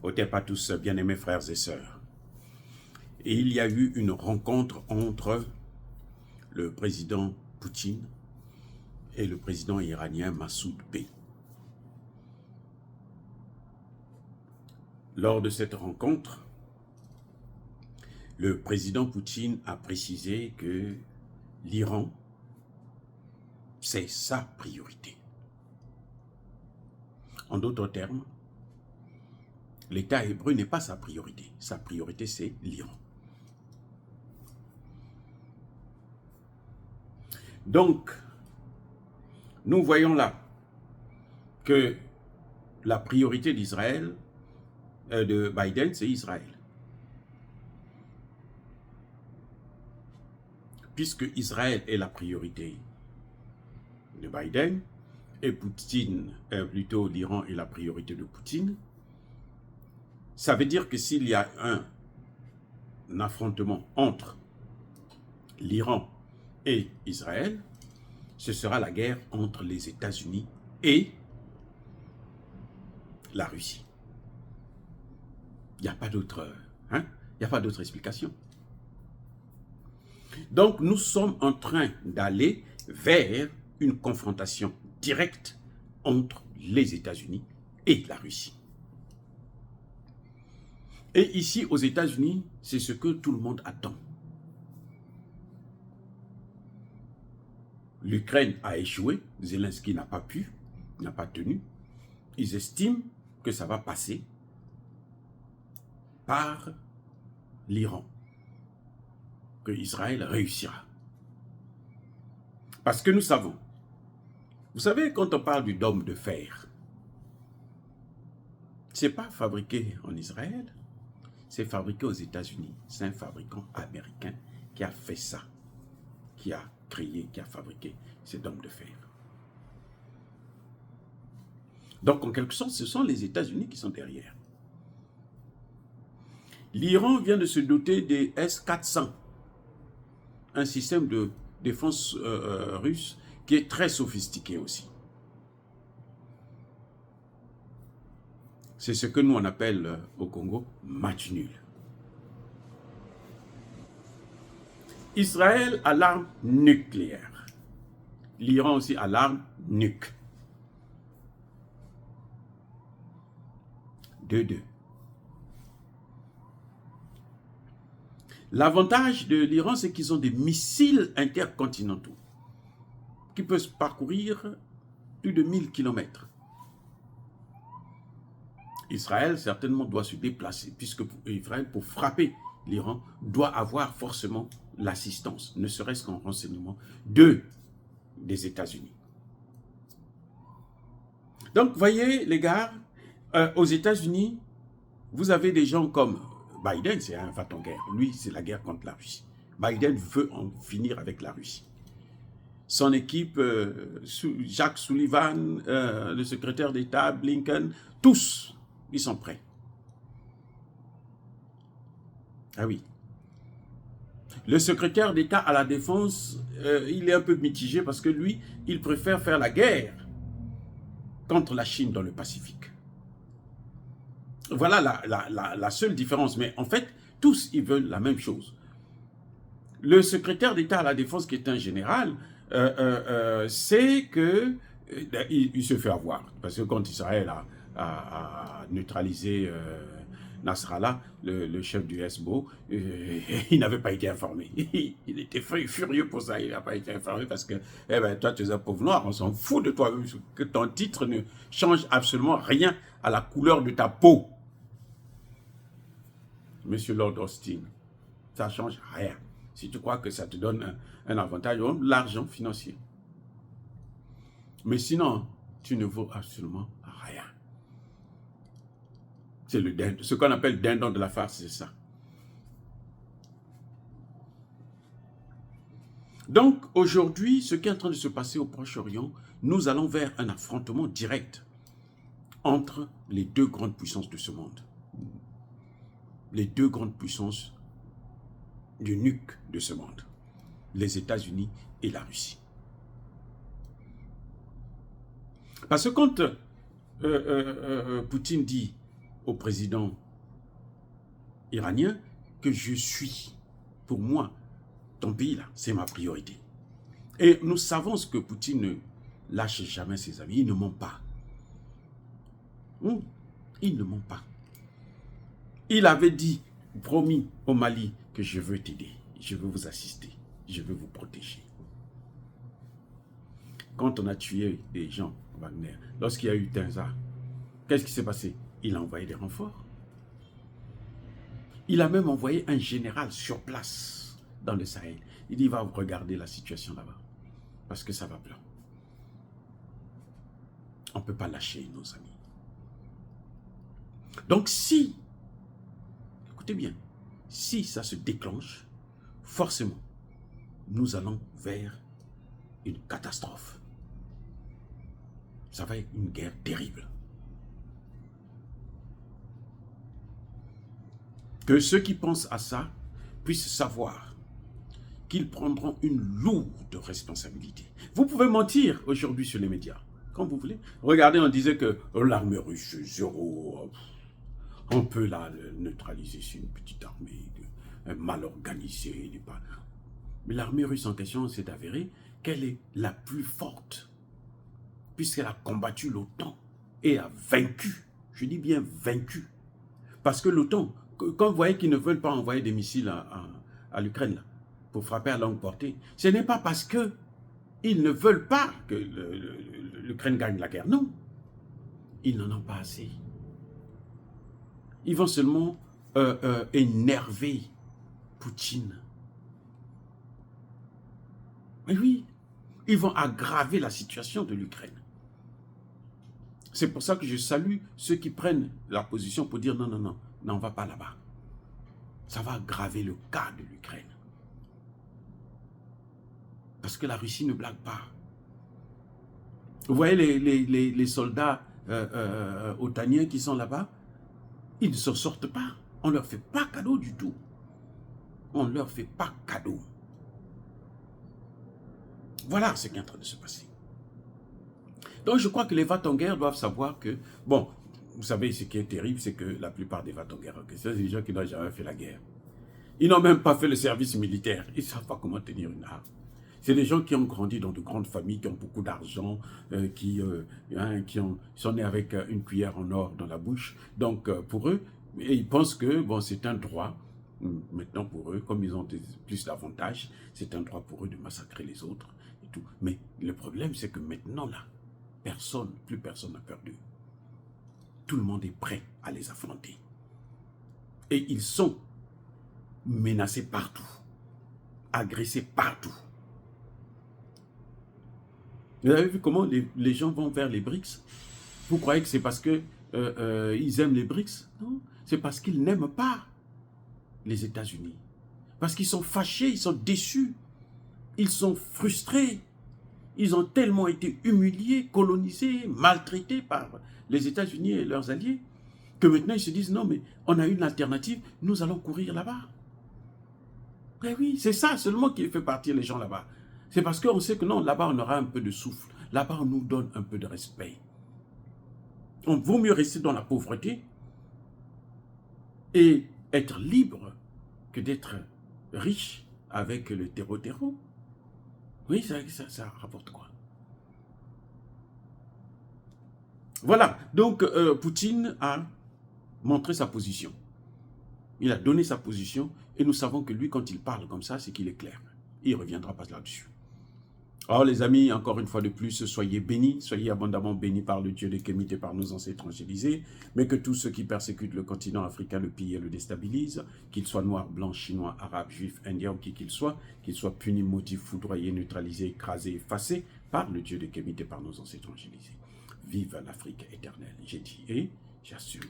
Otep à tous, bien-aimés frères et sœurs. Et il y a eu une rencontre entre le président Poutine et le président iranien Massoud Bey. Lors de cette rencontre, le président Poutine a précisé que l'Iran, c'est sa priorité. En d'autres termes, l'État hébreu n'est pas sa priorité. Sa priorité, c'est l'Iran. Donc, nous voyons là que la priorité d'Israël, de Biden, c'est Israël. Puisque Israël est la priorité de Biden, et Poutine, plutôt l'Iran est la priorité de Poutine, ça veut dire que s'il y a un affrontement entre l'Iran et Israël, ce sera la guerre entre les États-Unis et la Russie. Il n'y a pas d'autre, il n'y a pas d'autre explication. Donc nous sommes en train d'aller vers une confrontation directe entre les États-Unis et la Russie. Et ici, aux États-Unis, c'est ce que tout le monde attend. L'Ukraine a échoué, Zelensky n'a pas pu, n'a pas tenu. Ils estiment que ça va passer par l'Iran, que Israël réussira. Parce que nous savons, vous savez, quand on parle du dôme de fer, ce n'est pas fabriqué en Israël, c'est fabriqué aux États-Unis. C'est un fabricant américain qui a fait ça, qui a créé, qui a fabriqué ces dômes de fer. Donc, en quelque sorte, ce sont les États-Unis qui sont derrière. L'Iran vient de se doter des S-400, un système de défense russe qui est très sophistiqué aussi. C'est ce que nous on appelle au Congo match nul. Israël a l'arme nucléaire. L'Iran aussi a l'arme nuque. 2-2. L'avantage de l'Iran, c'est qu'ils ont des missiles intercontinentaux qui peuvent parcourir plus de 1000 km. Israël, certainement, doit se déplacer, puisque Israël, pour frapper l'Iran, doit avoir forcément l'assistance, ne serait-ce qu'en renseignement, des États-Unis. Donc, voyez, les gars, aux États-Unis, vous avez des gens comme Biden, c'est un va-t-en-guerre. Lui, c'est la guerre contre la Russie. Biden veut en finir avec la Russie. Son équipe, Jake Sullivan, le secrétaire d'État, Blinken, tous, ils sont prêts. Ah oui. Le secrétaire d'État à la Défense, il est un peu mitigé parce que lui, il préfère faire la guerre contre la Chine dans le Pacifique. Voilà la seule différence. Mais en fait, tous, ils veulent la même chose. Le secrétaire d'État à la Défense, qui est un général, c'est que il se fait avoir. Parce que quand Israël a neutralisé Nasrallah, le chef du SBO, il n'avait pas été informé. Il était furieux pour ça, il n'a pas été informé parce que toi, tu es un pauvre noir, on s'en fout de toi, que ton titre ne change absolument rien à la couleur de ta peau. Monsieur Lord Austin, ça ne change rien. Si tu crois que ça te donne un avantage, l'argent financier. Mais sinon, tu ne vaux absolument rien. C'est ce qu'on appelle dindon de la farce, c'est ça. Donc, aujourd'hui, ce qui est en train de se passer au Proche-Orient, nous allons vers un affrontement direct entre les deux grandes puissances de ce monde. Les deux grandes puissances du nuque de ce monde, les États-Unis et la Russie. Parce que quand Poutine dit au président iranien que je suis. Pour moi, ton pays là, c'est ma priorité. Et nous savons ce que Poutine ne lâche jamais ses amis. Il ne ment pas. Il ne ment pas. Il avait dit, promis au Mali que je veux t'aider, je veux vous assister, je veux vous protéger. Quand on a tué des gens, Wagner, lorsqu'il y a eu Tenza, qu'est-ce qui s'est passé? Il a envoyé des renforts. Il a même envoyé un général sur place dans le Sahel. Il dit, va regarder la situation là-bas, parce que ça va plein. On ne peut pas lâcher nos amis. Donc si, écoutez bien, si ça se déclenche, forcément, nous allons vers une catastrophe. Ça va être une guerre terrible. Que ceux qui pensent à ça puissent savoir qu'ils prendront une lourde responsabilité. Vous pouvez mentir aujourd'hui sur les médias, quand vous voulez. Regardez, on disait que l'armée russe, zéro, on peut la neutraliser, c'est une petite armée mal organisée. Mais l'armée russe en question, c'est avéré qu'elle est la plus forte, puisqu'elle a combattu l'OTAN et a vaincu. Je dis bien vaincu. Parce que l'OTAN, quand vous voyez qu'ils ne veulent pas envoyer des missiles à l'Ukraine pour frapper à longue portée, ce n'est pas parce qu'ils ne veulent pas que l'Ukraine gagne la guerre. Non, ils n'en ont pas assez. Ils vont seulement énerver Poutine. Mais oui, ils vont aggraver la situation de l'Ukraine. C'est pour ça que je salue ceux qui prennent la position pour dire non, non, non, non, on ne va pas là-bas. Ça va aggraver le cas de l'Ukraine. Parce que la Russie ne blague pas. Vous voyez les soldats otaniens qui sont là-bas, ils ne s'en sortent pas. On ne leur fait pas cadeau du tout. On ne leur fait pas cadeau. Voilà ce qui est en train de se passer. Donc je crois que les va-t-en-guerre doivent savoir que, bon, vous savez ce qui est terrible, c'est que la plupart des va-t-en-guerre, c'est des gens qui n'ont jamais fait la guerre. Ils n'ont même pas fait le service militaire. Ils ne savent pas comment tenir une arme. C'est des gens qui ont grandi dans de grandes familles, qui ont beaucoup d'argent, qui sont nés avec une cuillère en or dans la bouche. Donc pour eux, ils pensent que bon, c'est un droit, maintenant pour eux, comme ils ont plus d'avantages, c'est un droit pour eux de massacrer les autres et tout. Mais le problème, c'est que maintenant, là, plus personne n'a peur d'eux. Tout le monde est prêt à les affronter. Et ils sont menacés partout, agressés partout. Vous avez vu comment les gens vont vers les BRICS? Vous croyez que c'est parce qu'ils aiment les BRICS? Non, c'est parce qu'ils n'aiment pas les États-Unis. Parce qu'ils sont fâchés, ils sont déçus, ils sont frustrés. Ils ont tellement été humiliés, colonisés, maltraités par les États-Unis et leurs alliés, que maintenant ils se disent, non mais on a une alternative, nous allons courir là-bas. Eh oui, c'est ça seulement qui fait partir les gens là-bas. C'est parce qu'on sait que non, là-bas on aura un peu de souffle, là-bas on nous donne un peu de respect. On vaut mieux rester dans la pauvreté et être libre que d'être riche avec le terreau. Oui, ça rapporte quoi? Voilà, donc Poutine a montré sa position. Il a donné sa position et nous savons que lui, quand il parle comme ça, c'est qu'il est clair. Il ne reviendra pas là-dessus. Alors les amis, encore une fois de plus, soyez bénis, soyez abondamment bénis par le Dieu de Kémite et par nos ancêtres angélisés, mais que tous ceux qui persécutent le continent africain le pillent et le déstabilisent, qu'ils soient noirs, blancs, chinois, arabes, juifs, indiens ou qui qu'ils soient punis, maudits, foudroyés, neutralisés, écrasés, effacés par le Dieu de Kémite et par nos ancêtres angélisés. Vive l'Afrique éternelle, j'ai dit et j'assume.